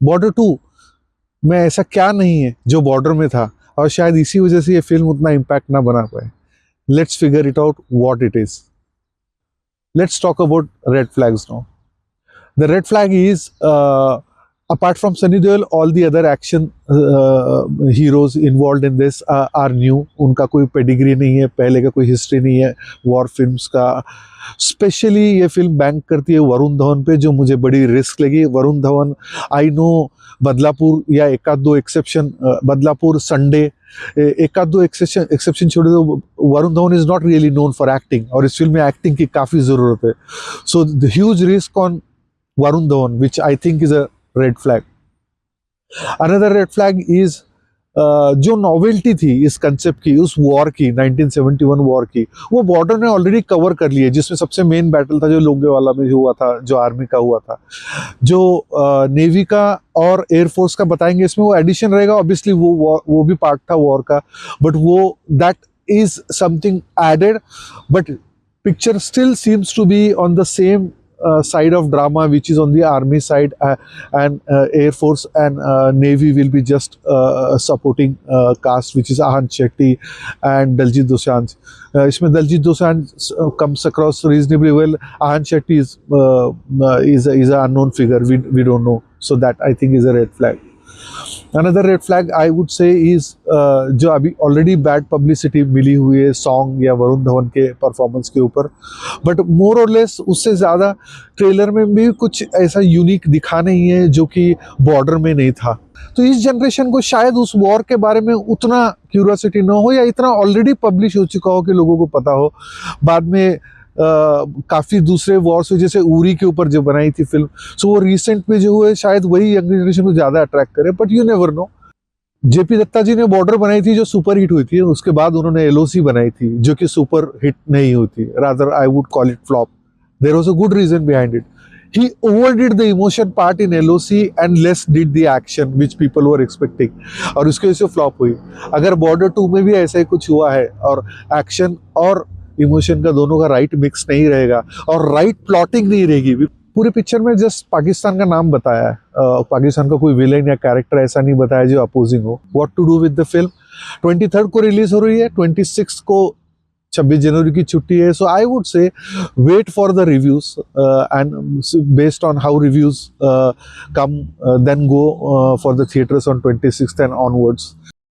Border 2 में ऐसा क्या नहीं है जो बॉर्डर में था, और शायद इसी वजह से ये फिल्म उतना इम्पैक्ट ना बना पाए। Let's figure it out what it is. Let's talk about red flags now. The red flag is, apart from Sunny Deol, all the other action heroes involved in this are new. उनका कोई pedigree नहीं है, पहले का कोई history नहीं है war films का। स्पेशली ये फिल्म बैंक करती है वरुण धवन पे, जो मुझे बड़ी रिस्क लगी। वरुण धवन, आई नो बदलापुर या एक आध दो एक्सेप्शन, बदलापुर, संडे, एक आध दो एक्सेप्शन छोड़े तो Varun Dhawan is not really known for acting, और इस फिल्म में एक्टिंग की काफ़ी ज़रूरत है। So the huge risk on Varun Dhawan, which I think is a red flag. Another red flag is, जो नॉवेल्टी थी इस कंसेप्ट की, उस वॉर की, 1971 वॉर की, वो बॉर्डर ने ऑलरेडी कवर कर लिए, जिसमें सबसे मेन बैटल था जो लोंगेवाला में जो हुआ था, जो आर्मी का हुआ था। जो नेवी का और एयरफोर्स का बताएंगे इसमें, वो एडिशन रहेगा ऑब्वियसली, वो भी पार्ट था वॉर का, बट वो that is something added. But picture still seems to be on the same side of drama, which is on the army side, and air force and navy will be just supporting cast, which is Ahan Shetty and Daljit Dosanjh. इसमें Daljit Dosanjh comes across reasonably well. Ahan Shetty is an unknown figure, we don't know, so that I think is a red flag. Another red flag I would say is, जो अभी already bad publicity मिली हुई है song या वरुण धवन के performance के ऊपर, but more और less उससे ज़्यादा ट्रेलर में भी कुछ ऐसा यूनिक दिखा नहीं है जो कि बॉर्डर में नहीं था। तो इस जनरेशन को शायद उस वॉर के बारे में उतना क्यूरियोसिटी ना हो, या इतना ऑलरेडी पब्लिश हो चुका हो कि लोगों को पता हो। बाद में काफ़ी दूसरे वॉर्स, जैसे उरी के ऊपर जो बनाई थी फिल्म, सो वो रिसेंट में जो हुए शायद वही यंग जनरेशन को ज़्यादा अट्रैक्ट करे, but you never know. JP Dutta ji ने बॉर्डर बनाई थी जो सुपर हिट हुई थी, उसके बाद उन्होंने एलओसी बनाई थी जो कि सुपर हिट नहीं हुई, rather I would call it flop. There was a good reason behind it. He overdid the emotion part in LOC and less did the action which people were expecting, और उसके वजह से flop हुई। अगर border 2 में भी ऐसा ही कुछ हुआ है, और एक्शन और इमोशन का दोनों का राइट मिक्स नहीं रहेगा, और राइट प्लॉटिंग नहीं रहेगी, पूरे पिक्चर में जस्ट पाकिस्तान का नाम बताया है, पाकिस्तान का कोई विलेन या कैरेक्टर ऐसा नहीं बताया जो अपोजिंग हो। What to do with the film. 23 को रिलीज हो रही है, 26 को 26 जनवरी की छुट्टी है। So I would say wait for the reviews, and based on how reviews come, then go for the theatres on 26th and onwards.